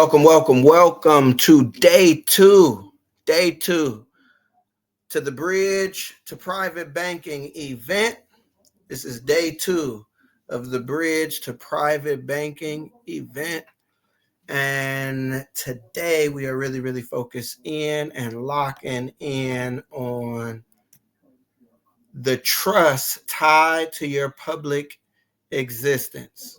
welcome to day two to the Bridge to Private Banking event. This is day two of the Bridge to Private Banking event. And today we are really focused in and locking in on the trust tied to your public existence.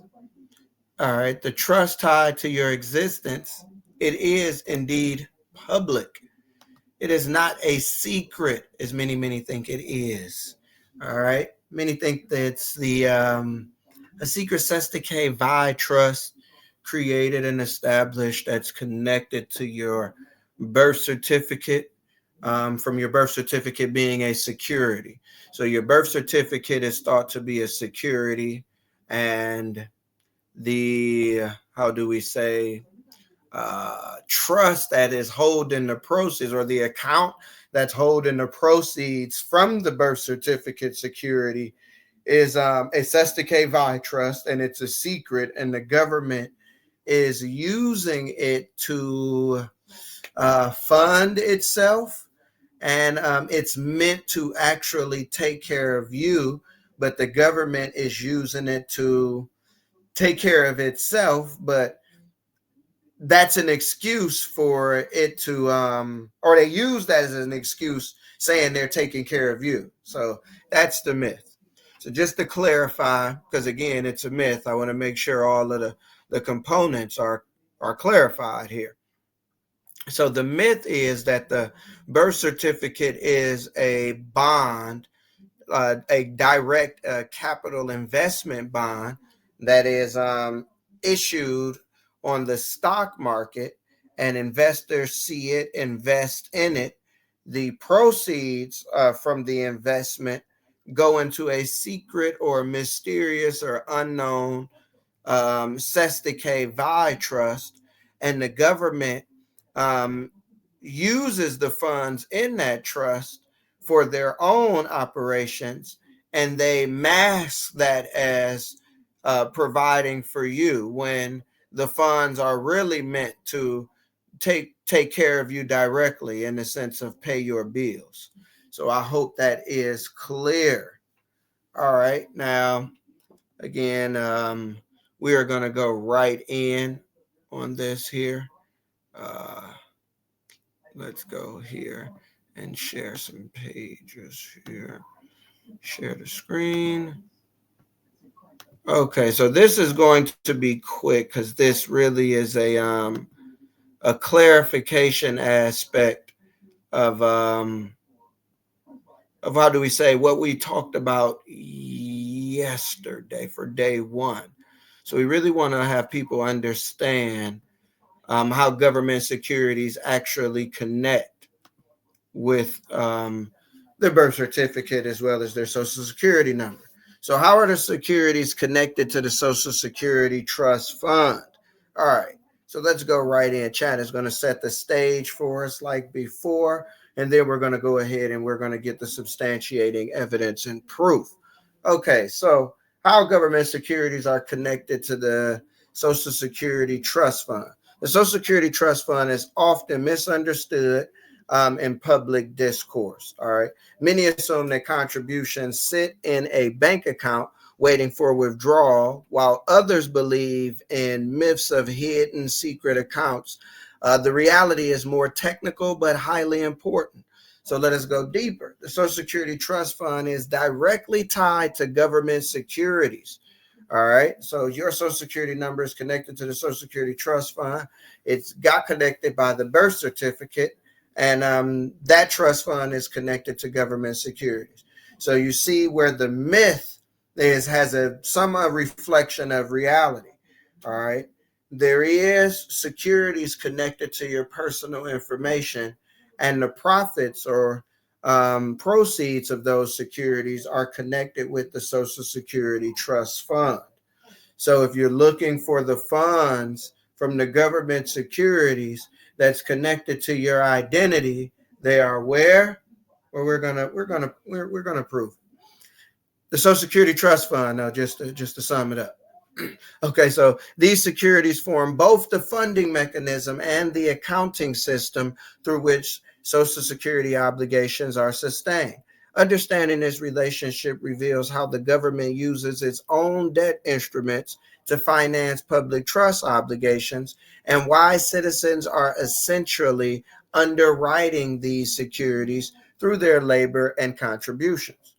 All right, the trust tied to your existence, it is indeed public. It is not a secret, as many think it is. All right, many think that it's a secret Sestake Vi trust created and established that's connected to your birth certificate, from your birth certificate being a security. So your birth certificate is thought to be a security, and the trust that is holding the proceeds, or the account that's holding the proceeds from the birth certificate security, is a Sestake Vi trust, and it's a secret, and the government is using it to fund itself, and it's meant to actually take care of you, but the government is using it to take care of itself. But that's an excuse for it to or they use that as an excuse, saying they're taking care of you. So that's the myth. So just to clarify, because again, it's a myth, I want to make sure all of the components are clarified here. So the myth is that the birth certificate is a bond, a direct capital investment bond that is issued on the stock market, and investors see it, invest in it. The proceeds from the investment go into a secret or mysterious or unknown Sestake Vi trust, and the government uses the funds in that trust for their own operations, and they mask that as providing for you, when the funds are really meant to take care of you directly, in the sense of pay your bills. So I hope that is clear. All right, now again, we are going to go right in on this here. Let's go here and share some pages here. Share the screen. Okay, so this is going to be quick, because this really is a clarification aspect of how do we say what we talked about yesterday for day one. So we really want to have people understand how government securities actually connect with their birth certificate as well as their social security number. So how are the securities connected to the Social Security Trust Fund? All right, so let's go right in. Chat is going to set the stage for us like before, and then we're going to go ahead and we're going to get the substantiating evidence and proof. Okay, so how government securities are connected to the Social Security Trust Fund. The Social Security Trust Fund is often misunderstood in public discourse. All right. Many assume that contributions sit in a bank account waiting for withdrawal, while others believe in myths of hidden secret accounts. The reality is more technical, but highly important. So let us go deeper. The Social Security Trust Fund is directly tied to government securities. All right. So your Social Security number is connected to the Social Security Trust Fund. It's got connected by the birth certificate, and that trust fund is connected to government securities. So you see where the myth has some reflection of reality. All right. There is securities connected to your personal information, and the profits or proceeds of those securities are connected with the Social Security Trust Fund. So if you're looking for the funds from the government securities that's connected to your identity, they are where? Well, we're gonna prove it. The Social Security Trust Fund. Now, just to sum it up, Okay, so these securities form both the funding mechanism and the accounting system through which Social Security obligations are sustained. Understanding this relationship reveals how the government uses its own debt instruments to finance public trust obligations and why citizens are essentially underwriting these securities through their labor and contributions.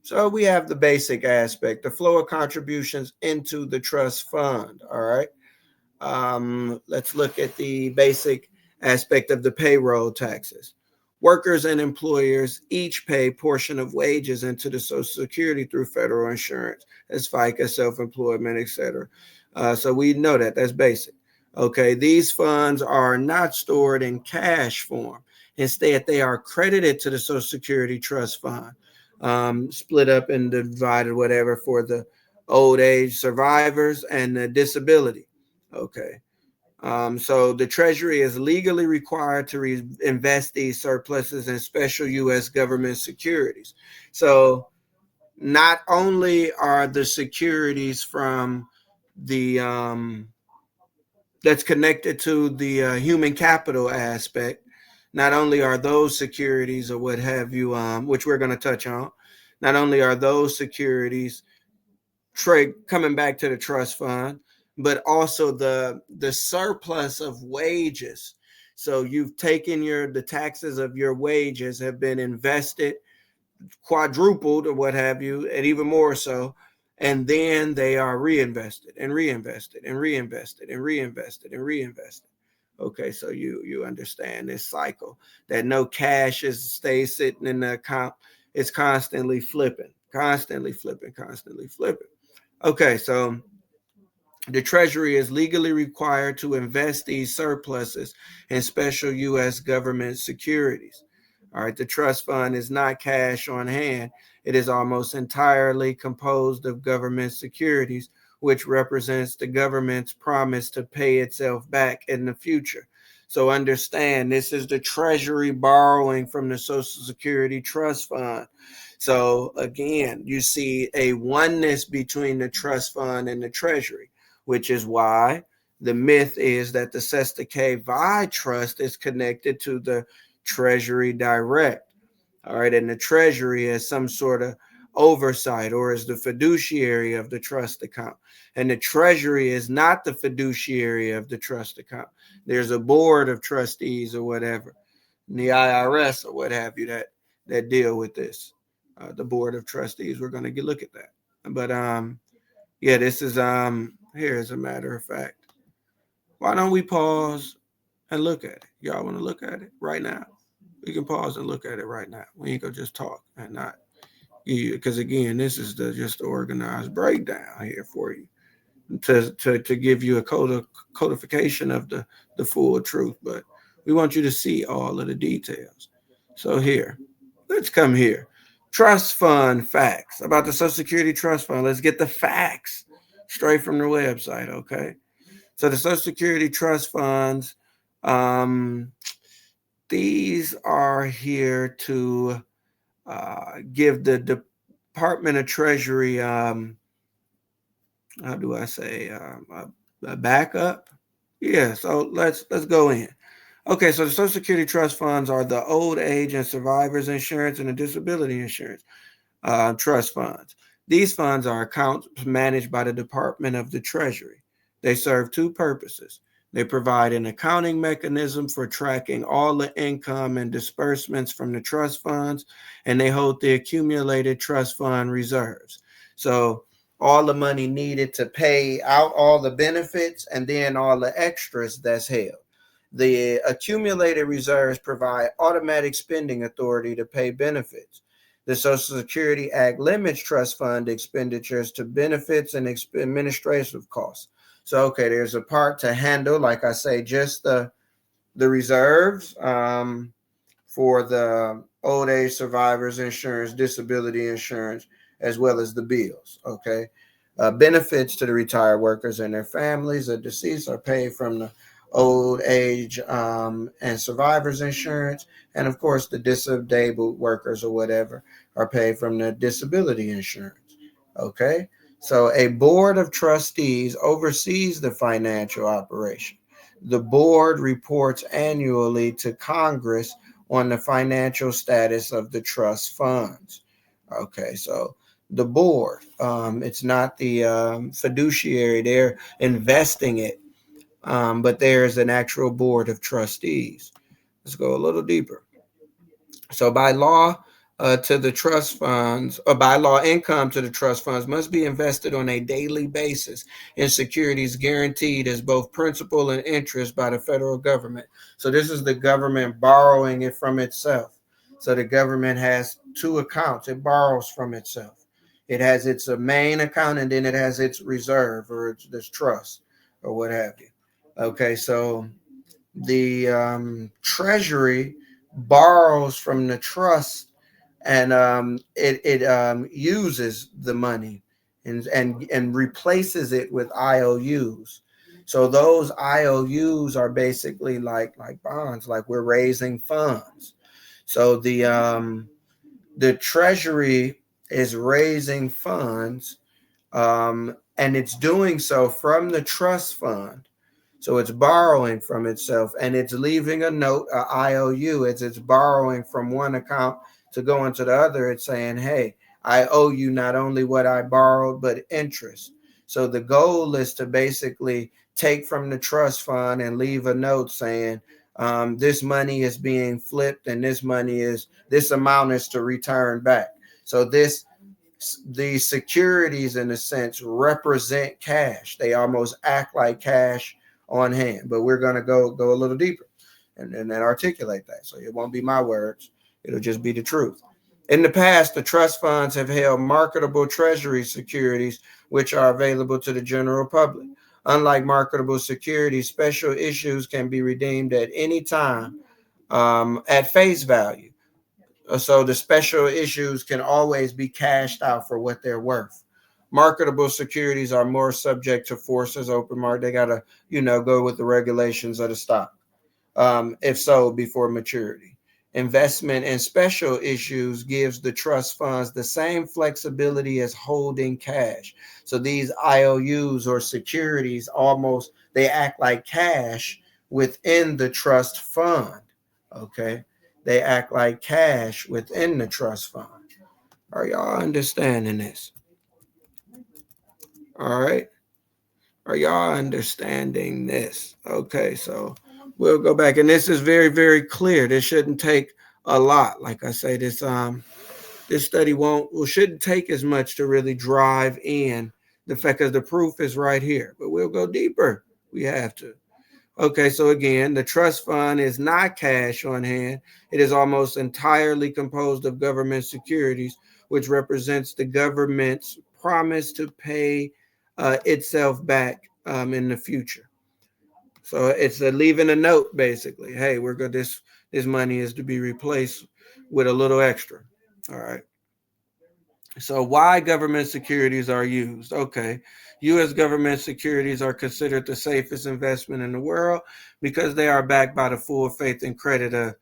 So we have the basic aspect, the flow of contributions into the trust fund. All right. Let's look at the basic aspect of the payroll taxes. Workers and employers each pay portion of wages into the Social Security through federal insurance, as FICA, self-employment, etc. So we know that that's basic. Okay, these funds are not stored in cash form. Instead, they are credited to the Social Security Trust Fund, split up and divided, whatever, for the old age survivors and the disability. Okay. So the Treasury is legally required to invest these surpluses in special U.S. government securities. So not only are the securities from the that's connected to the human capital aspect, not only are those securities or what have you, which we're going to touch on, not only are those securities trade coming back to the trust fund, but also the surplus of wages. So you've taken the taxes of your wages have been invested, quadrupled or what have you, and even more so, and then they are reinvested and reinvested and reinvested and reinvested and reinvested. Okay, so you understand this cycle that no cash stays sitting in the account. It's constantly flipping, constantly flipping, constantly flipping. Okay, so the Treasury is legally required to invest these surpluses in special U.S. government securities. All right, the trust fund is not cash on hand. It is almost entirely composed of government securities, which represents the government's promise to pay itself back in the future. So understand, this is the Treasury borrowing from the Social Security Trust Fund. So again, you see a oneness between the trust fund and the Treasury, which is why the myth is that the Sesta K Vi Trust is connected to the Treasury direct. All right, and the Treasury has some sort of oversight or is the fiduciary of the trust account. And the Treasury is not the fiduciary of the trust account. There's a board of trustees or whatever, the IRS or what have you, that deal with this. The board of trustees. We're going to look at that. But yeah, this is here as a matter of fact. Why don't we pause and look at it? Y'all want to look at it right now? We can pause and look at it right now. We ain't gonna just talk and not you, because again, this is just the organized breakdown here for you to give you a codification of the full truth. But we want you to see all of the details. So here, let's come here. Trust fund facts about the Social Security Trust Fund. Let's get the facts straight from the website. Okay. So the Social Security Trust Funds, these are here to give the Department of Treasury, how do I say, a backup? Yeah, so let's go in. Okay, so the Social Security Trust Funds are the old age and survivors insurance and the disability insurance trust funds. These funds are accounts managed by the Department of the Treasury. They serve two purposes. They provide an accounting mechanism for tracking all the income and disbursements from the trust funds, and they hold the accumulated trust fund reserves. So all the money needed to pay out all the benefits and then all the extras that's held. The accumulated reserves provide automatic spending authority to pay benefits. The Social Security Act limits trust fund expenditures to benefits and administrative costs. So, okay, there's a part to handle, like I say, just the reserves for the old age survivors insurance, disability insurance, as well as the bills. Okay, benefits to the retired workers and their families of deceased are paid from the old age and survivors insurance, and of course the disabled workers or whatever are paid from the disability insurance. Okay, So a board of trustees oversees the financial operation. The board reports annually to Congress on the financial status of the trust funds. Okay, so the board, it's not the fiduciary, they're investing it, but there's an actual board of trustees. Let's go a little deeper. So by law, to the trust funds, or by law, income to the trust funds must be invested on a daily basis in securities guaranteed as both principal and interest by the federal government. So this is the government borrowing it from itself. So the government has two accounts. It borrows from itself. It has its main account, and then it has its reserve, or its trust, or what have you. Okay, so the treasury borrows from the trust, and it uses the money and replaces it with IOUs. So those IOUs are basically like bonds, like we're raising funds. So the treasury is raising funds, and it's doing so from the trust fund. So it's borrowing from itself, and it's leaving a note, a IOU. It's borrowing from one account to go into the other. It's saying, hey, I owe you not only what I borrowed, but interest. So the goal is to basically take from the trust fund and leave a note saying, this money is being flipped, and this amount is to return back. So the securities, in a sense, represent cash. They almost act like cash on hand. But we're going to go a little deeper and then articulate that. So it won't be my words. It'll just be the truth. In the past, the trust funds have held marketable treasury securities, which are available to the general public. Unlike marketable securities, special issues can be redeemed at any time at face value. So the special issues can always be cashed out for what they're worth. Marketable securities are more subject to forces, open market. They gotta, go with the regulations of the stock, if sold before maturity. Investment in special issues gives the trust funds the same flexibility as holding cash. So these IOUs or securities almost they act like cash within the trust fund. Okay. They act like cash within the trust fund. Are y'all understanding this? All right. Are y'all understanding this? Okay, so we'll go back, and this is very, very clear. This shouldn't take a lot. Like I say, this study shouldn't take as much to really drive in the fact, because the proof is right here. But we'll go deeper. We have to. Okay, so again, the trust fund is not cash on hand. It is almost entirely composed of government securities, which represents the government's promise to pay itself back in the future. So it's leaving a note, basically. Hey, we're good. This money is to be replaced with a little extra. All right. So why government securities are used? Okay. U.S. government securities are considered the safest investment in the world because they are backed by the full faith and credit of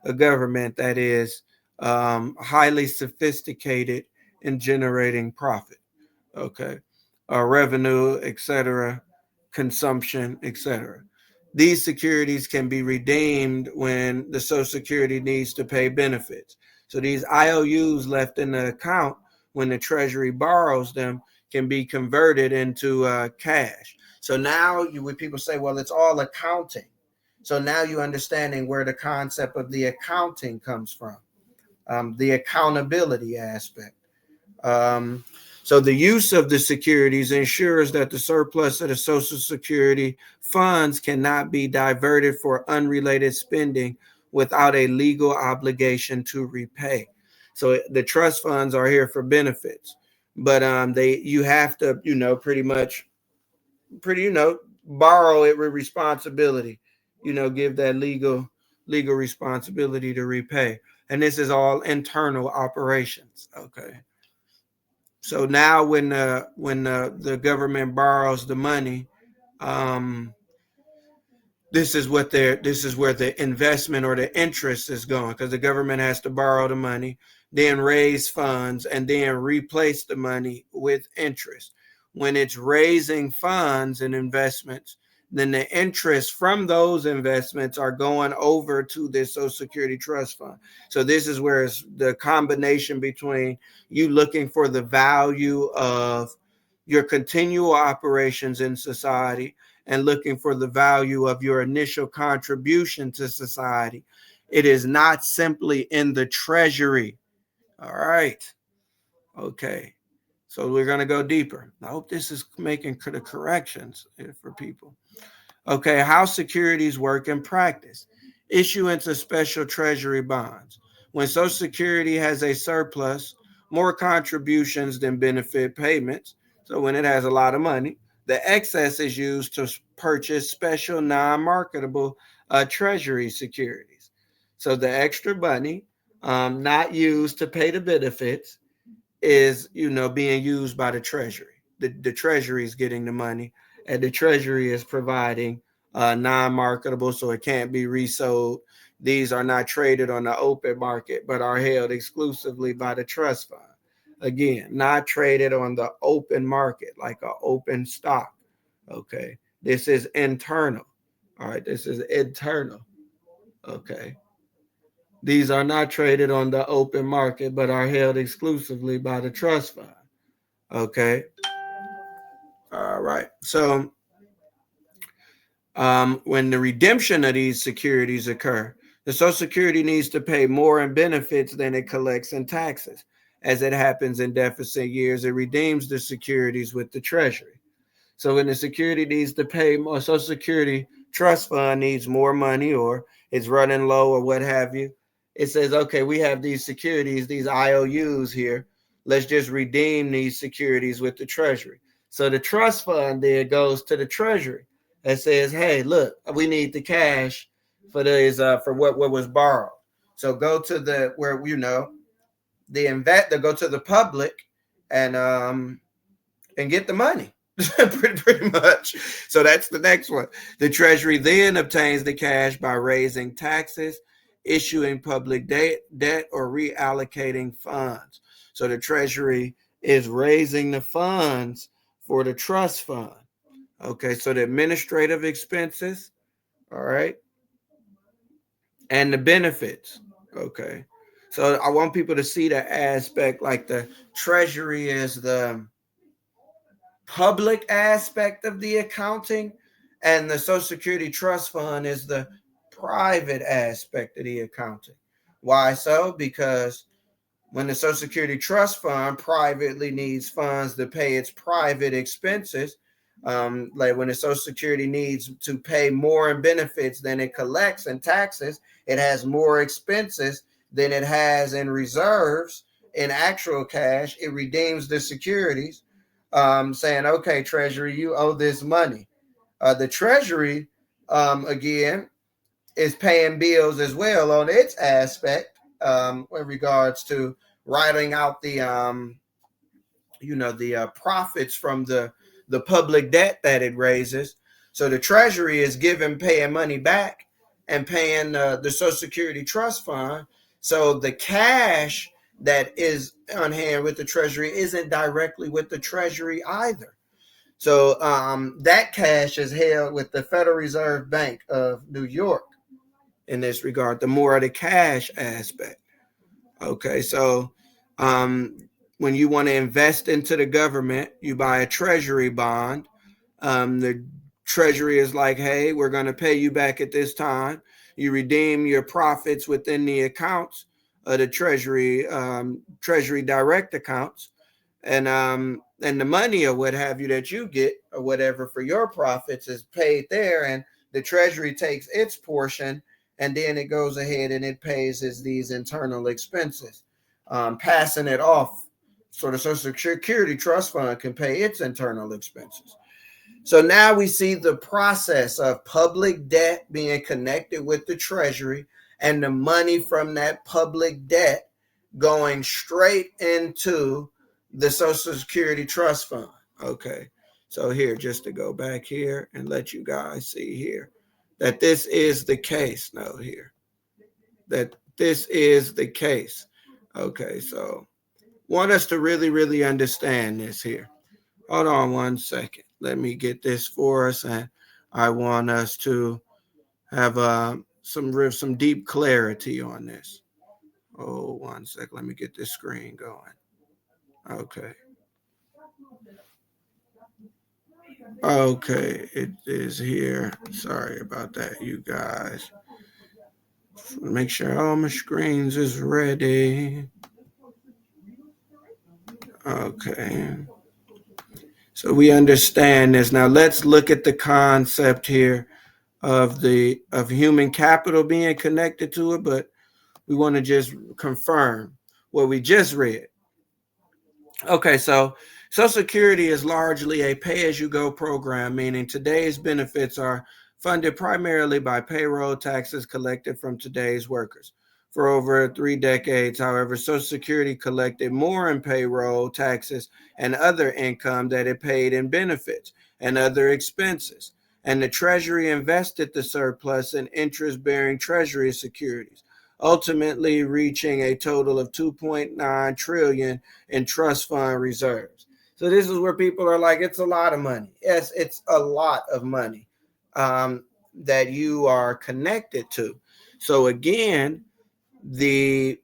a government that is highly sophisticated in generating profit. Okay. Revenue, etc., consumption, etc. These securities can be redeemed when the Social Security needs to pay benefits. So these IOUs left in the account when the Treasury borrows them can be converted into cash. So now when people say, well, it's all accounting. So now you're understanding where the concept of the accounting comes from, the accountability aspect. So the use of the securities ensures that the surplus of the Social Security funds cannot be diverted for unrelated spending without a legal obligation to repay. So the trust funds are here for benefits, but you have to borrow it with responsibility. Give that legal responsibility to repay, and this is all internal operations. Okay. So now when the government borrows the money, this is where the investment or the interest is going, because the government has to borrow the money, then raise funds, and then replace the money with interest. when it's raising funds and investments, then the interest from those investments are going over to this Social Security Trust Fund. So this is where it's the combination between you looking for the value of your continual operations in society and looking for the value of your initial contribution to society. It is not simply in the treasury. All right. Okay. So we're going to go deeper. I hope this is making the corrections for people. Okay, how securities work in practice. Issuance of special treasury bonds. When Social Security has a surplus, more contributions than benefit payments. So when it has a lot of money, the excess is used to purchase special non-marketable treasury securities. So the extra money, not used to pay the benefits, is being used by the treasury. The treasury is getting the money, and the treasury is providing non-marketable, so it can't be resold. These are not traded on the open market but are held exclusively by the trust fund. Again, not traded on the open market like an open stock. Okay, this is internal. All right, this is internal. Okay, these are not traded on the open market, but are held exclusively by the trust fund. Okay. All right. So when the redemption of these securities occur, the Social Security needs to pay more in benefits than it collects in taxes. As it happens in deficit years, it redeems the securities with the Treasury. So when the security needs to pay more, Social Security trust fund needs more money or it's running low or what have you. It says, okay, we have these securities, these IOUs here. Let's just redeem these securities with the Treasury. So the trust fund then goes to the Treasury and says, hey, look, we need the cash for these for what was borrowed. So go to the where they go to the public and get the money. pretty much. So that's the next one. The Treasury then obtains the cash by raising taxes, issuing public debt, or reallocating funds. So the Treasury is raising the funds for the trust fund. Okay, so the administrative expenses, all right, and the benefits. Okay. So I want people to see the aspect like the Treasury is the public aspect of the accounting, and the Social Security Trust Fund is the private aspect of the accounting. Why so? Because when the Social Security Trust Fund privately needs funds to pay its private expenses, like when the Social Security needs to pay more in benefits than it collects in taxes, it has more expenses than it has in reserves in actual cash. It redeems the securities, saying, okay, Treasury, you owe this money. The Treasury, again, is paying bills as well on its aspect in regards to writing out the profits from the public debt that it raises. So the Treasury is paying money back and paying the Social Security Trust Fund. So the cash that is on hand with the Treasury isn't directly with the Treasury either. So that cash is held with the Federal Reserve Bank of New York in this regard, the more of the cash aspect. Okay, so when you want to invest into the government, you buy a treasury bond. The treasury is like, hey, we're going to pay you back at this time. You redeem your profits within the accounts of the treasury direct accounts, and the money or what have you that you get or whatever for your profits is paid there, and the treasury takes its portion, and then it goes ahead and it pays these internal expenses, passing it off so the Social Security Trust Fund can pay its internal expenses. So now we see the process of public debt being connected with the Treasury and the money from that public debt going straight into the Social Security Trust Fund. Okay. So here, just to go back here and let you guys see here that this is the case. No, here. That this is the case. Okay. So want us to really, really understand this here. Hold on one second. Let me get this for us, and I want us to have some deep clarity on this. Oh, one sec. Let me get this screen going. Okay. Okay, it is here. Sorry about that, you guys. Make sure all my screens is ready. Okay. So we understand this. Now let's look at the concept here of human capital being connected to it, but we want to just confirm what we just read. Okay, so Social Security is largely a pay as you go program, meaning today's benefits are funded primarily by payroll taxes collected from today's workers. For over 3 decades, however, Social Security collected more in payroll taxes and other income that it paid in benefits and other expenses. And the Treasury invested the surplus in interest bearing Treasury securities, ultimately reaching a total of 2.9 trillion in trust fund reserves. So this is where people are like, it's a lot of money. Yes, it's a lot of money that you are connected to. So again, the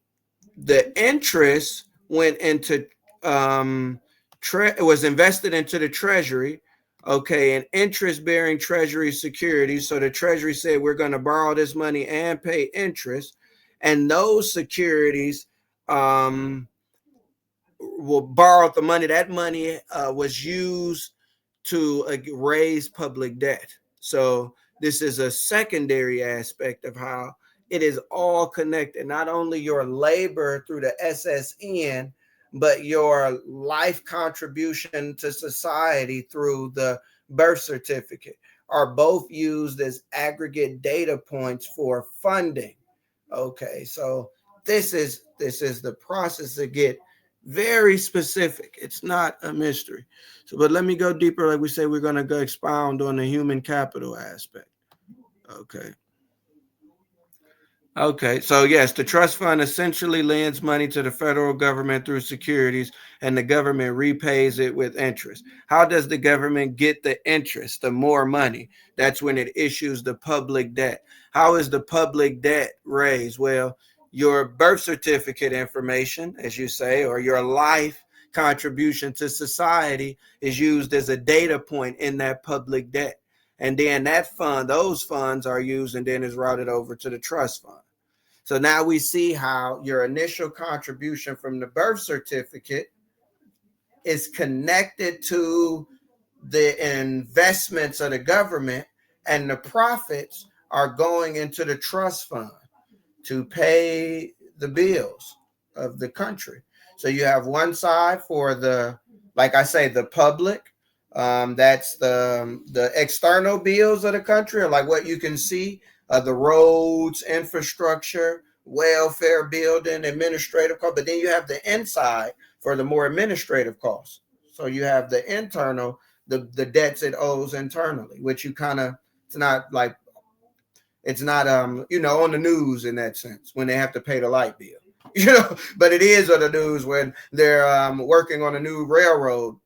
interest went into it was invested into the Treasury. Okay, and interest bearing Treasury securities. So the Treasury said we're going to borrow this money and pay interest, and those securities will borrow the money. That money was used to raise public debt. So this is a secondary aspect of how it is all connected. Not only your labor through the SSN, but your life contribution to society through the birth certificate are both used as aggregate data points for funding. Okay, so this is the process to get very specific. It's not a mystery. So, but let me go deeper. Like we say, we're going to go expound on the human capital aspect. Okay. Okay, so yes, the trust fund essentially lends money to the federal government through securities, and the government repays it with interest. How does the government get the interest, the more money? That's when it issues the public debt. How is the public debt raised? Well, your birth certificate information, as you say, or your life contribution to society is used as a data point in that public debt. And then those funds are used and then is routed over to the trust fund. So now we see how your initial contribution from the birth certificate is connected to the investments of the government, and the profits are going into the trust fund to pay the bills of the country. So you have one side for the, like I say, the public. That's the external bills of the country, or like what you can see, the roads, infrastructure, welfare building, administrative costs. But then you have the inside for the more administrative costs. So you have the internal, the debts it owes internally, which you kind of, it's not like, it's not on the news in that sense when they have to pay the light bill. But it is on the news when they're working on a new railroad,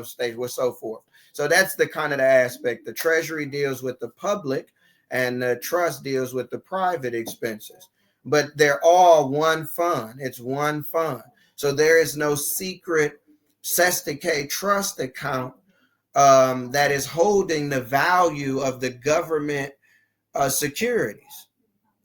stage with so forth. So that's the kind of the aspect. The Treasury deals with the public, and the trust deals with the private expenses. But they're all one fund. It's one fund. So there is no secret Sesticate trust account that is holding the value of the government securities.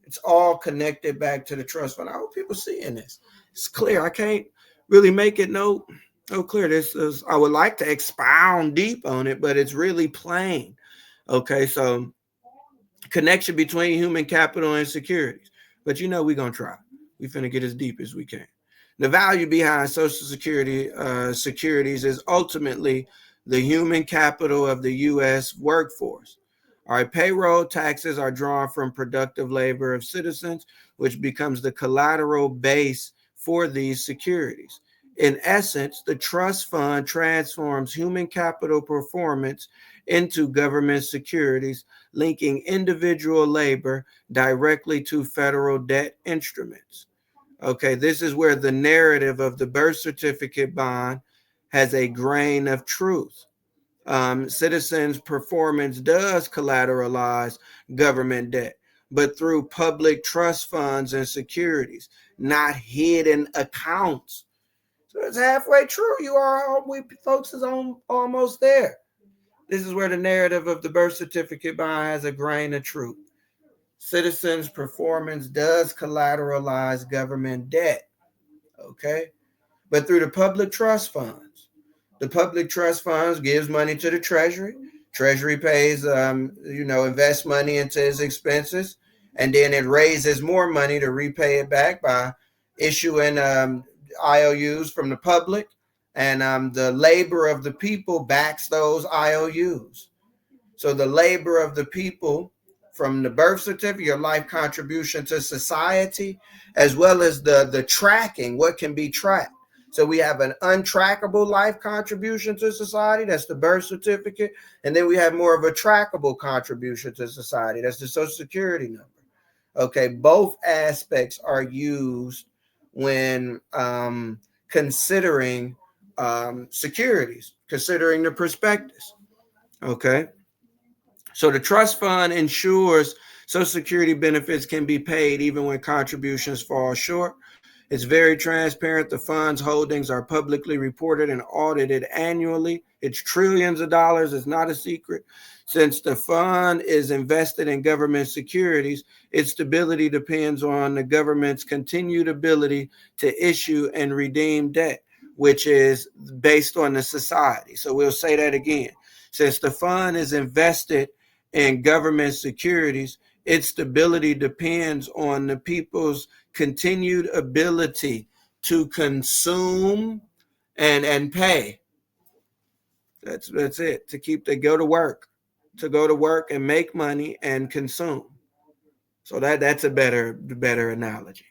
It's all connected back to the trust fund. I hope people seeing this. It's clear. I can't really make it no clear. This is, I would like to expound deep on it, but it's really plain. Okay, so connection between human capital and securities. But we're gonna try. We're finna get as deep as we can. The value behind Social Security securities is ultimately the human capital of the U.S. workforce. All right, payroll taxes are drawn from productive labor of citizens, which becomes the collateral base for these securities. In essence, the trust fund transforms human capital performance into government securities, linking individual labor directly to federal debt instruments. Okay, this is where the narrative of the birth certificate bond has a grain of truth. Citizens' performance does collateralize government debt, but through public trust funds and securities, not hidden accounts. So it's halfway true. We folks is almost there. This is where the narrative of the birth certificate bond has a grain of truth. Citizens' performance does collateralize government debt, okay? But through the public trust funds. The public trust funds gives money to the Treasury. Treasury pays, invest money into its expenses, and then it raises more money to repay it back by issuing IOUs from the public, and the labor of the people backs those IOUs. So the labor of the people from the birth certificate, your life contribution to society, as well as the tracking, what can be tracked. So we have an untrackable life contribution to society, that's the birth certificate, and then we have more of a trackable contribution to society, that's the Social Security number. Okay, both aspects are used when considering securities, considering the prospectus. Okay. So the trust fund ensures Social Security benefits can be paid even when contributions fall short. It's very transparent. The fund's holdings are publicly reported and audited annually. It's trillions of dollars. It's not a secret. Since the fund is invested in government securities, its stability depends on the government's continued ability to issue and redeem debt, which is based on the society. So we'll say that again. Since the fund is invested in government securities, its stability depends on the people's continued ability to consume and pay. That's it. To go to work and make money and consume. So that's a better analogy.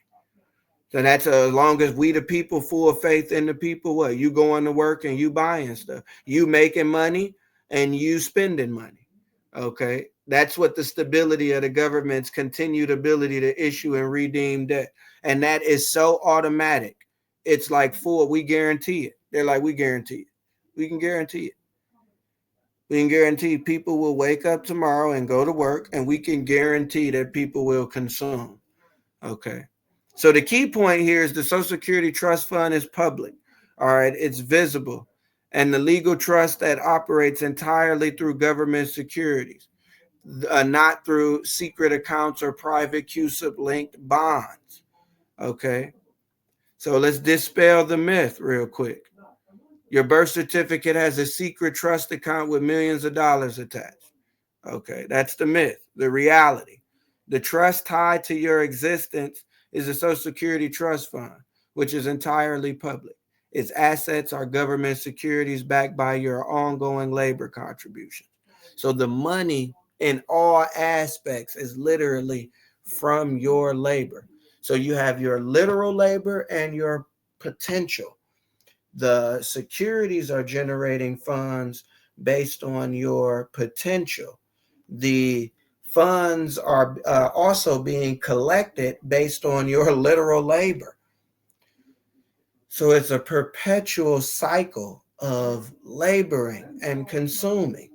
So that's as long as we the people full of faith in the people, what? You going to work and you buying stuff. You making money and you spending money. Okay. That's what the stability of the government's continued ability to issue and redeem debt. And that is so automatic. It's like we guarantee it. They're like, we guarantee it. We can guarantee it. We can guarantee people will wake up tomorrow and go to work, and we can guarantee that people will consume. Okay. So the key point here is the Social Security Trust Fund is public. All right. It's visible. And the legal trust that operates entirely through government securities, not through secret accounts or private CUSIP linked bonds. Okay. So let's dispel the myth real quick. Your birth certificate has a secret trust account with millions of dollars attached. Okay. That's the myth, the reality. The trust tied to your existence is a Social Security Trust Fund, which is entirely public. Its assets are government securities backed by your ongoing labor contributions. So the money in all aspects is literally from your labor. So you have your literal labor and your potential. The securities are generating funds based on your potential. The funds are also being collected based on your literal labor. So it's a perpetual cycle of laboring and consuming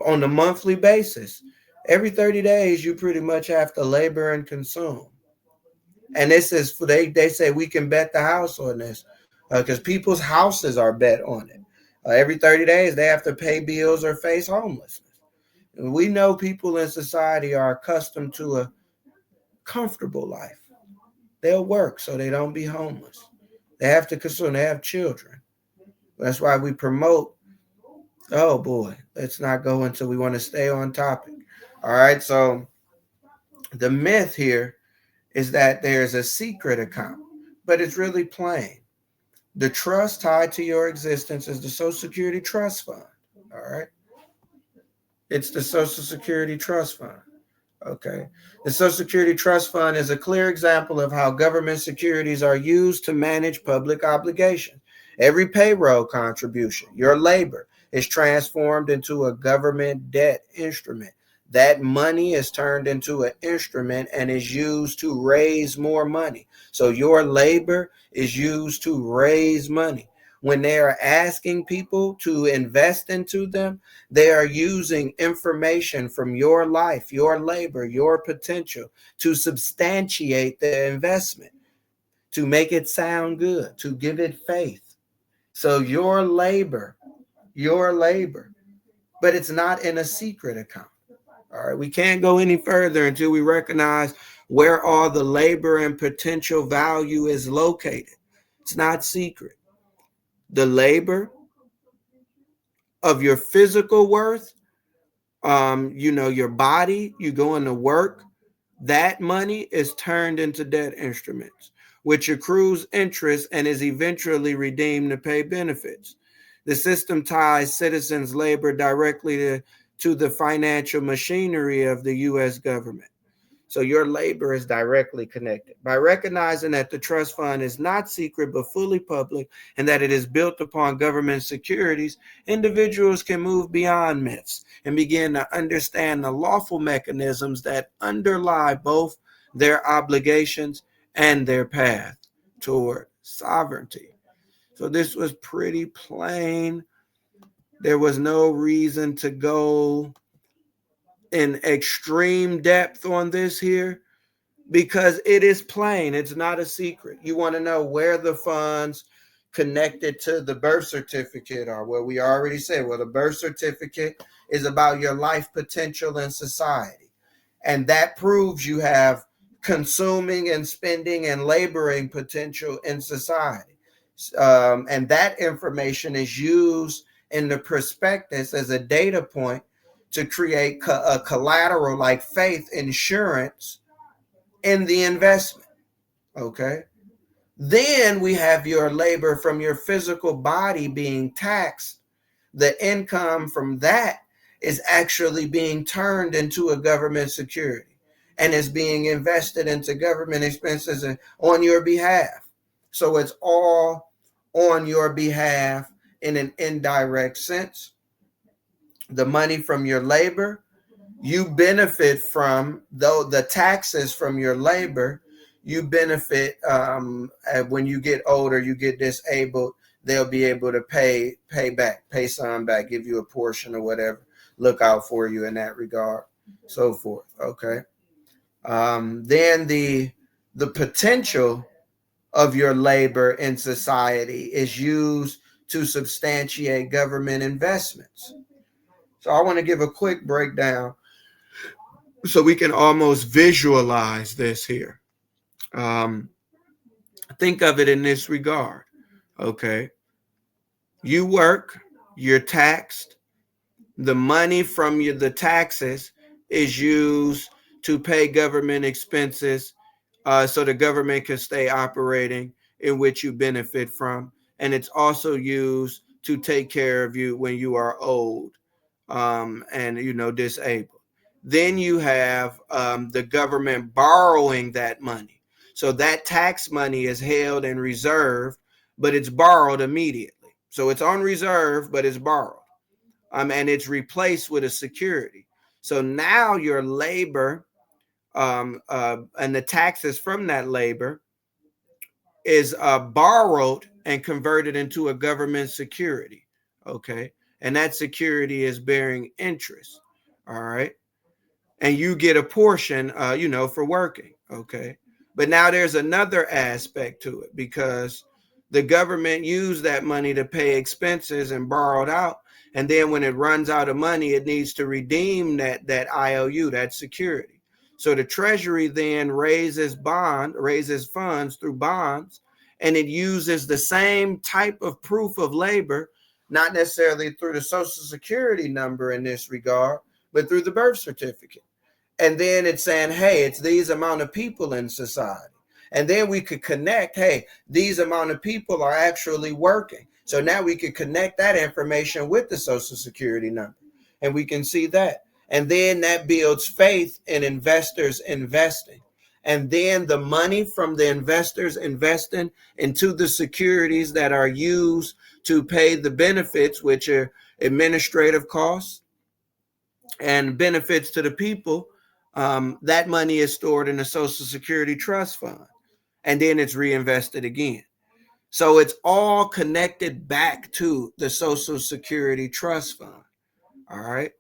on a monthly basis. Every 30 days, you pretty much have to labor and consume. And this is, they say we can bet the house on this because people's houses are bet on it. Every 30 days, they have to pay bills or face homelessness. And we know people in society are accustomed to a comfortable life. They'll work so they don't be homeless. They have to consume. They have children. That's why we promote. Oh boy, let's not go until we want to stay on topic. All right. So the myth here is that there's a secret account, but it's really plain. The trust tied to your existence is the Social Security Trust Fund. All right. It's the Social Security Trust Fund. Okay. The Social Security Trust Fund is a clear example of how government securities are used to manage public obligations. Every payroll contribution, your labor, is transformed into a government debt instrument. That money is turned into an instrument and is used to raise more money. So your labor is used to raise money. when they are asking people to invest into them, they are using information from your life, your labor, your potential to substantiate the investment, to make it sound good, to give it faith. So your labor, but it's not in a secret account. All right, we can't go any further until we recognize where all the labor and potential value is located. It's not secret. The labor of your physical worth, your body, you go into work, that money is turned into debt instruments, which accrues interest and is eventually redeemed to pay benefits. The system ties citizens' labor directly to the financial machinery of the U.S. government. So your labor is directly connected. By recognizing that the trust fund is not secret but fully public and that it is built upon government securities, individuals can move beyond myths and begin to understand the lawful mechanisms that underlie both their obligations and their path toward sovereignty. So this was pretty plain. There was no reason to go in extreme depth on this here, because it is plain. It's not a secret. You want to know where the funds connected to the birth certificate are. Well, we already said, well, the birth certificate is about your life potential in society. And that proves you have consuming and spending and laboring potential in society. And that information is used in the prospectus as a data point to create a collateral like faith insurance in the investment. Okay. Then we have your labor from your physical body being taxed. The income from that is actually being turned into a government security and is being invested into government expenses on your behalf. So it's all on your behalf in an indirect sense. The money from your labor, you benefit from, though the taxes from your labor, you benefit when you get older, you get disabled, they'll be able to pay back, pay some back, give you a portion or whatever, look out for you in that regard, so forth. Okay. Then the potential of your labor in society is used to substantiate government investments. So I want to give a quick breakdown so we can almost visualize this here. Um, think of it in this regard. Okay. You work, you're taxed. The money from the taxes is used to pay government expenses, so the government can stay operating, in which you benefit from. And it's also used to take care of you when you are old, and disabled. Then you have the government borrowing that money. So that tax money is held in reserve, but it's borrowed immediately. So it's on reserve, but it's borrowed. And it's replaced with a security. So now your labor, and the taxes from that labor is borrowed and converted into a government security. Okay. And that security is bearing interest. All right. And you get a portion, for working. Okay. But now there's another aspect to it, because the government used that money to pay expenses and borrowed out. And then when it runs out of money, it needs to redeem that IOU, that security. So the Treasury then raises funds through bonds, and it uses the same type of proof of labor, not necessarily through the Social Security number in this regard, but through the birth certificate. And then it's saying, hey, it's these amount of people in society. And then we could connect, hey, these amount of people are actually working. So now we could connect that information with the Social Security number, and we can see that. And then that builds faith in investors investing. And then the money from the investors investing into the securities that are used to pay the benefits, which are administrative costs and benefits to the people, that money is stored in the Social Security Trust Fund, and then it's reinvested again. So it's all connected back to the Social Security Trust Fund. All right.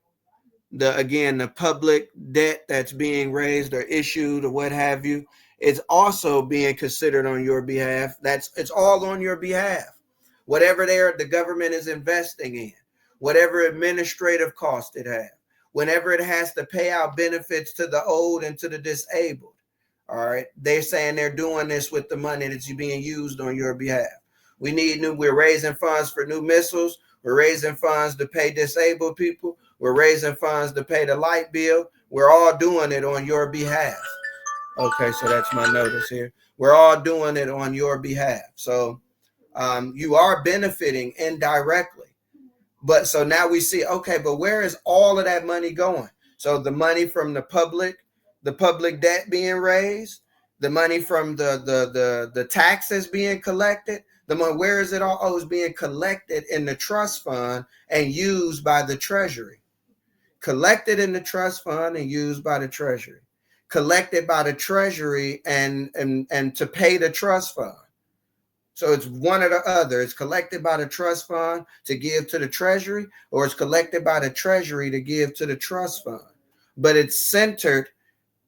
The public debt that's being raised or issued or what have you, it's also being considered on your behalf. It's all on your behalf. Whatever the government is investing in, whatever administrative cost it has, whenever it has to pay out benefits to the old and to the disabled. All right. They're saying they're doing this with the money that's being used on your behalf. We're raising funds for new missiles. We're raising funds to pay disabled people. We're raising funds to pay the light bill. We're all doing it on your behalf. Okay, so that's my notice here. We're all doing it on your behalf. So you are benefiting indirectly. But so now we see, okay, but where is all of that money going? So the money from the public debt being raised, the money from the taxes being collected, the money, where is it all? Oh, it's being collected in the trust fund and used by the Treasury. Collected in the trust fund and used by the Treasury. Collected by the Treasury and to pay the trust fund. So it's one or the other. It's collected by the trust fund to give to the Treasury, or it's collected by the Treasury to give to the trust fund. But it's centered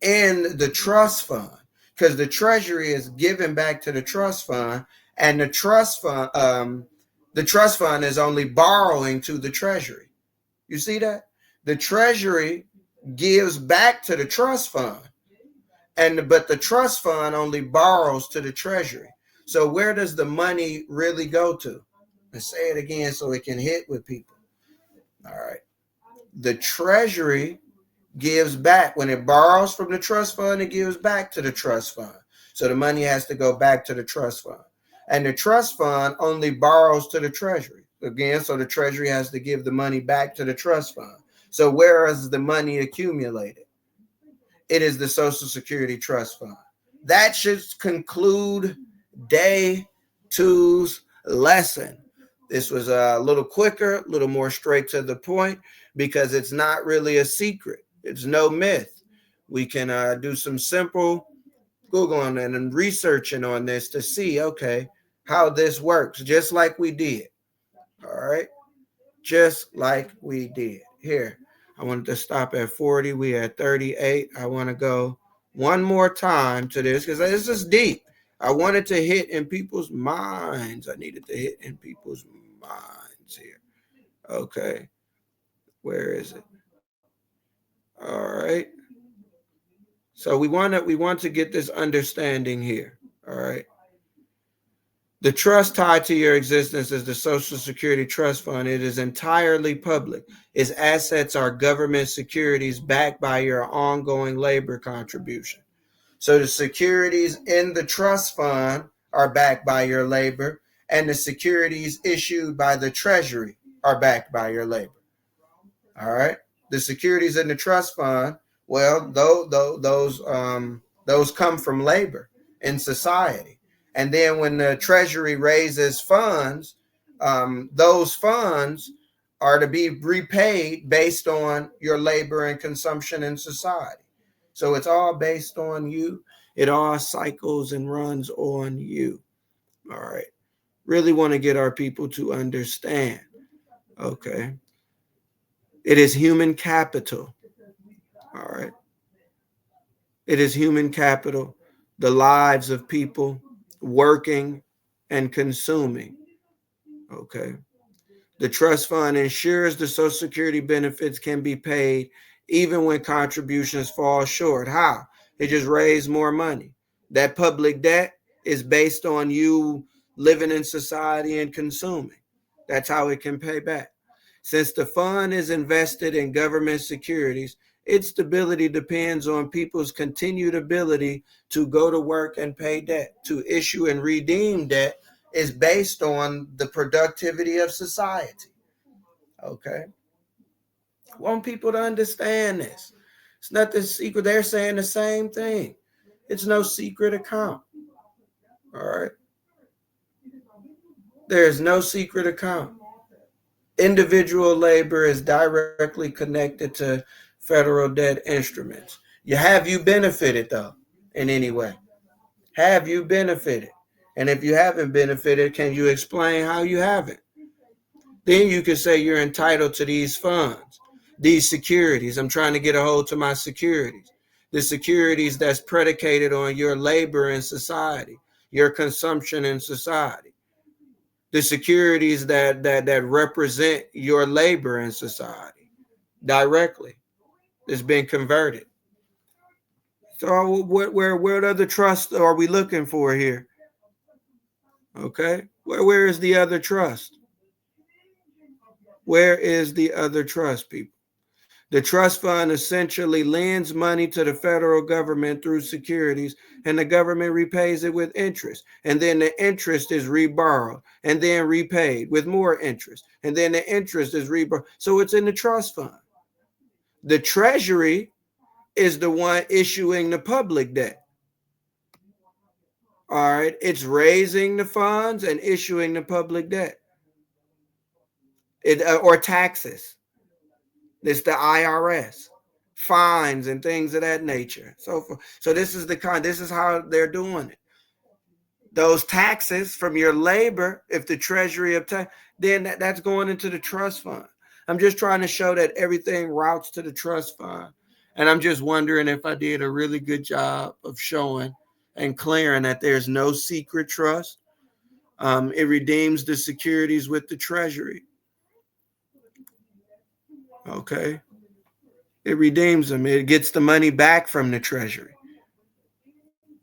in the trust fund because the Treasury is giving back to the trust fund, and the trust fund is only borrowing to the Treasury. You see that? The Treasury gives back to the trust fund, but the trust fund only borrows to the Treasury. So where does the money really go to? Let's say it again so it can hit with people. All right. The Treasury gives back. When it borrows from the trust fund, it gives back to the trust fund. So the money has to go back to the trust fund. And the trust fund only borrows to the Treasury. Again, so the Treasury has to give the money back to the trust fund. So where is the money accumulated? It is the Social Security Trust Fund. That should conclude day 2's lesson. This was a little quicker, a little more straight to the point because it's not really a secret. It's no myth. We can do some simple Googling and researching on this to see, okay, how this works, just like we did. All right. Just like we did. Here, I wanted to stop at 40. We had 38. I want to go one more time to this because this is deep. I wanted to hit in people's minds. I needed to hit in people's minds here. Okay. Where is it? All right. So we want to get this understanding here. All right. The trust tied to your existence is the Social Security Trust Fund. It is entirely public. Its assets are government securities backed by your ongoing labor contribution. So the securities in the trust fund are backed by your labor, and the securities issued by the Treasury are backed by your labor. All right. The securities in the trust fund, well, those come from labor in society. And then when the Treasury raises funds, those funds are to be repaid based on your labor and consumption in society. So it's all based on you. It all cycles and runs on you. All right. Really want to get our people to understand. Okay. It is human capital. All right. It is human capital, the lives of people working and consuming. Okay. The trust fund ensures the Social Security benefits can be paid even when contributions fall short. How? It just raised more money. That public debt is based on you living in society and consuming. That's how it can pay back. Since the fund is invested in government securities, its stability depends on people's continued ability to go to work and pay debt. To issue and redeem debt is based on the productivity of society. Okay. I want people to understand this. It's not the secret. They're saying the same thing. It's no secret account. All right. There is no secret account. Individual labor is directly connected to federal debt instruments. Have you benefited though in any way? Have you benefited? And if you haven't benefited, can you explain how you haven't? Then you can say you're entitled to these funds, these securities. I'm trying to get a hold to my securities. The securities that's predicated on your labor in society, your consumption in society. The securities that represent your labor in society directly. It's been converted. So what other trust are we looking for here? Okay. Where is the other trust? Where is the other trust, people? The trust fund essentially lends money to the federal government through securities, and the government repays it with interest. And then the interest is reborrowed and then repaid with more interest. And then the interest is reborrowed. So it's in the trust fund. The Treasury is the one issuing the public debt. All right. It's raising the funds and issuing the public debt. Or taxes. It's the IRS, fines and things of that nature. So this is how they're doing it. Those taxes from your labor, if the Treasury obtains, then that's going into the trust fund. I'm just trying to show that everything routes to the trust fund. And I'm just wondering if I did a really good job of showing and clearing that there's no secret trust. It redeems the securities with the Treasury. Okay. It redeems them. It gets the money back from the Treasury.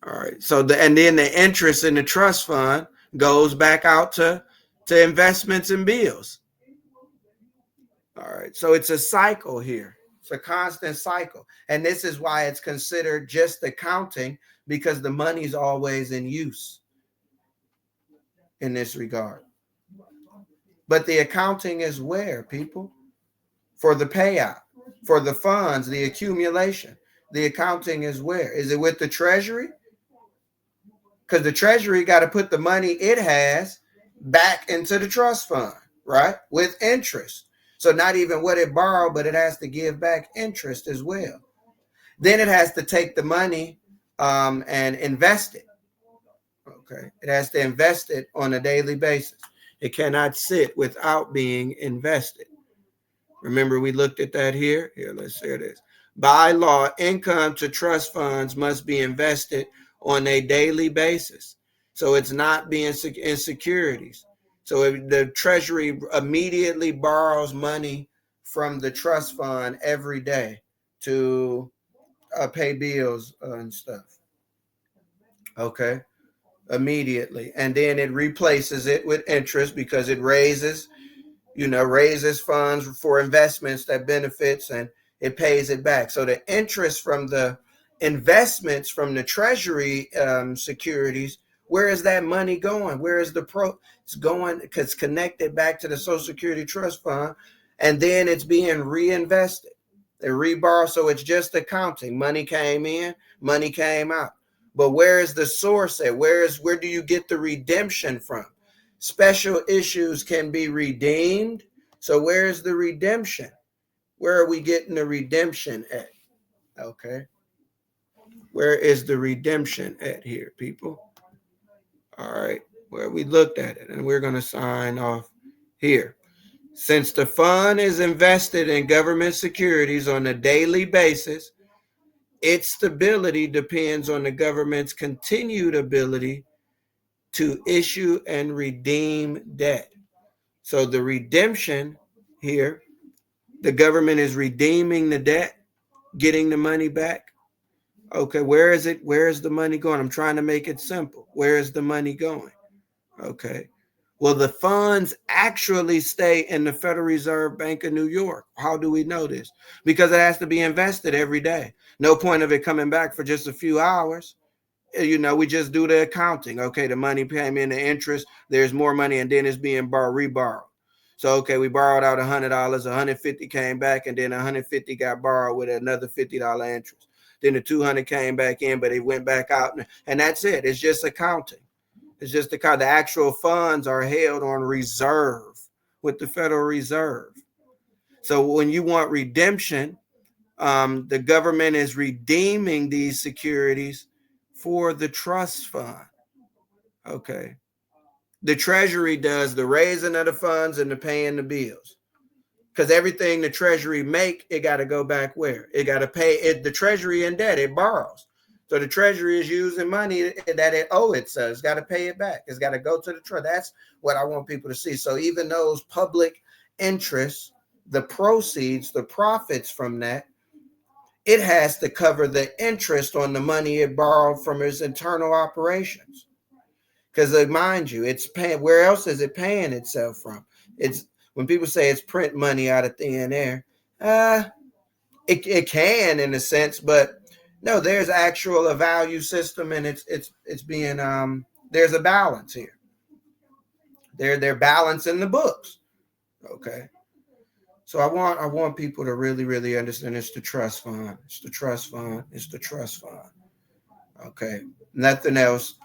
All right. And then the interest in the trust fund goes back out to investments and bills. All right. So it's a cycle here. It's a constant cycle. And this is why it's considered just accounting, because the money's always in use in this regard. But the accounting is where, people? For the payout, for the funds, the accumulation. The accounting is where? Is it with the Treasury? Because the Treasury got to put the money it has back into the trust fund, right? With interest. So not even what it borrowed, but it has to give back interest as well. Then it has to take the money and invest it. Okay. It has to invest it on a daily basis. It cannot sit without being invested. Remember, we looked at that here. Here, let's say this. By law, income to trust funds must be invested on a daily basis. So it's not being in securities. So if the Treasury immediately borrows money from the trust fund every day to pay bills and stuff. Okay. Immediately. And then it replaces it with interest because it raises funds for investments that benefits, and it pays it back. So the interest from the investments from the Treasury securities, where is that money going? Where is it's going? Because it's connected back to the Social Security Trust Fund, and then it's being reinvested. They reborrow, so it's just accounting. Money came in, money came out. But where is the source at? Where do you get the redemption from? Special issues can be redeemed. So where's the redemption? Where are we getting the redemption at? Okay. Where is the redemption at here, people? All right. Where we looked at it, and we're going to sign off here. Since the fund is invested in government securities on a daily basis, its stability depends on the government's continued ability to issue and redeem debt. So the redemption here, the government is redeeming the debt, getting the money back. Okay, where is it? Where is the money going? I'm trying to make it simple. Where is the money going? Okay. Well, the funds actually stay in the Federal Reserve Bank of New York. How do we know this? Because it has to be invested every day. No point of it coming back for just a few hours. We just do the accounting. Okay, the money came in, the interest, there's more money, and then it's being reborrowed. So, okay, we borrowed out $100, 150 came back, and then 150 got borrowed with another $50 interest. Then the 200 came back in, but it went back out, and that's it. It's just accounting. It's just the actual funds are held on reserve with the Federal Reserve. So when you want redemption, the government is redeeming these securities for the trust fund. Okay. The Treasury does the raising of the funds and the paying the bills. Because everything the Treasury make, it got to go back where? It got to pay it. The Treasury in debt, it borrows. So the Treasury is using money that it owe itself. It's got to pay it back. It's got to go to the Treasury. That's what I want people to see. So even those public interests, the proceeds, the profits from that, it has to cover the interest on the money it borrowed from its internal operations. Because mind you, it's paying. Where else is it paying itself from? It's when people say it's print money out of thin air. It can in a sense, but no, there's actual a value system, and it's being there's a balance here. They're balancing the books. Okay. So I want people to really understand it's the trust fund. It's the trust fund. It's the trust fund. Okay. Nothing else.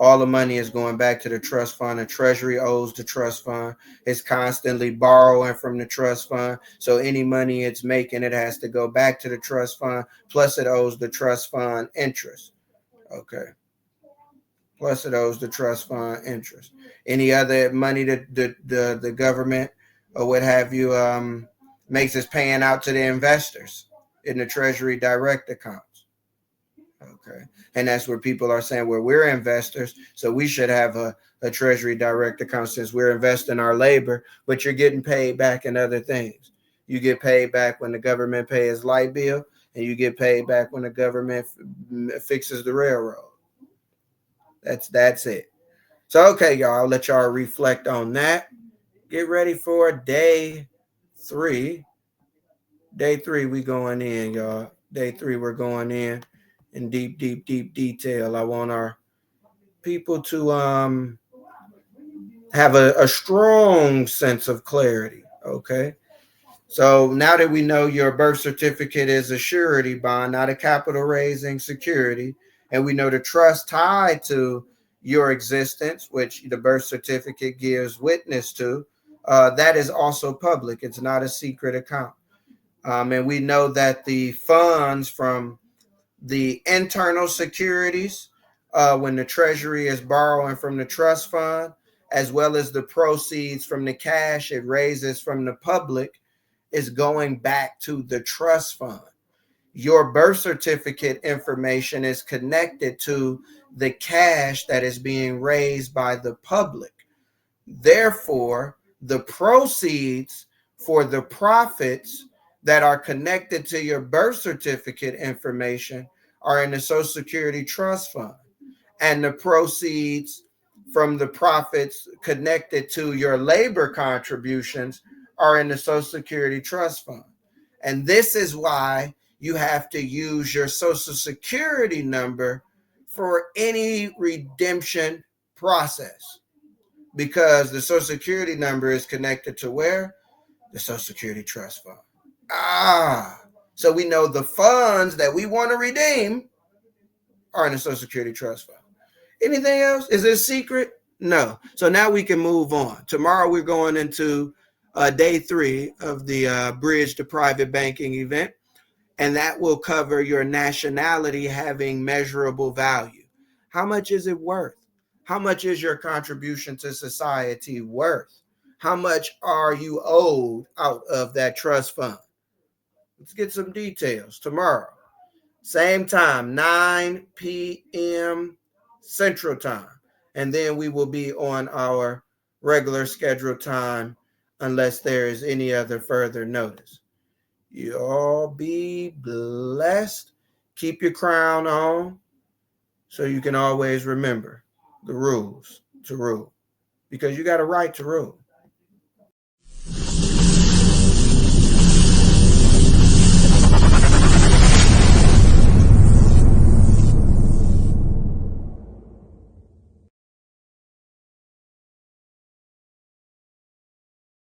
All the money is going back to the trust fund. The Treasury owes the trust fund. It's constantly borrowing from the trust fund. So any money it's making, it has to go back to the trust fund. Plus, it owes the trust fund interest. Okay. Plus, it owes the trust fund interest. Any other money that the government or what have you makes is paying out to the investors in the Treasury direct account. Okay. And that's where people are saying, well, we're investors, so we should have a Treasury direct account since we're investing our labor, but you're getting paid back in other things. You get paid back when the government pays light bill, and you get paid back when the government fixes the railroad. That's it. So, okay, y'all, I'll let y'all reflect on that. Get ready for day 3. Day 3, we going in, y'all. Day 3, we're going in deep detail. I want our people to have a strong sense of clarity. Okay. So now that we know your birth certificate is a surety bond, not a capital raising security, and we know the trust tied to your existence, which the birth certificate gives witness to, that is also public. It's not a secret account. And we know that the funds from the internal securities, when the Treasury is borrowing from the trust fund, as well as the proceeds from the cash it raises from the public, is going back to the trust fund. Your birth certificate information is connected to the cash that is being raised by the public. Therefore, the proceeds for the profits that are connected to your birth certificate information are in the Social Security Trust Fund. And the proceeds from the profits connected to your labor contributions are in the Social Security Trust Fund. And this is why you have to use your Social Security number for any redemption process, because the Social Security number is connected to where? The Social Security Trust Fund. So we know the funds that we want to redeem are in the Social Security Trust Fund. Anything else? Is it a secret? No. So now we can move on. Tomorrow we're going into day 3 of the Bridge to Private Banking event, and that will cover your nationality having measurable value. How much is it worth? How much is your contribution to society worth? How much are you owed out of that trust fund? Let's get some details tomorrow. Same time, 9 p.m. Central Time. And then we will be on our regular scheduled time unless there is any other further notice. You all be blessed. Keep your crown on so you can always remember the rules to rule, because you got a right to rule.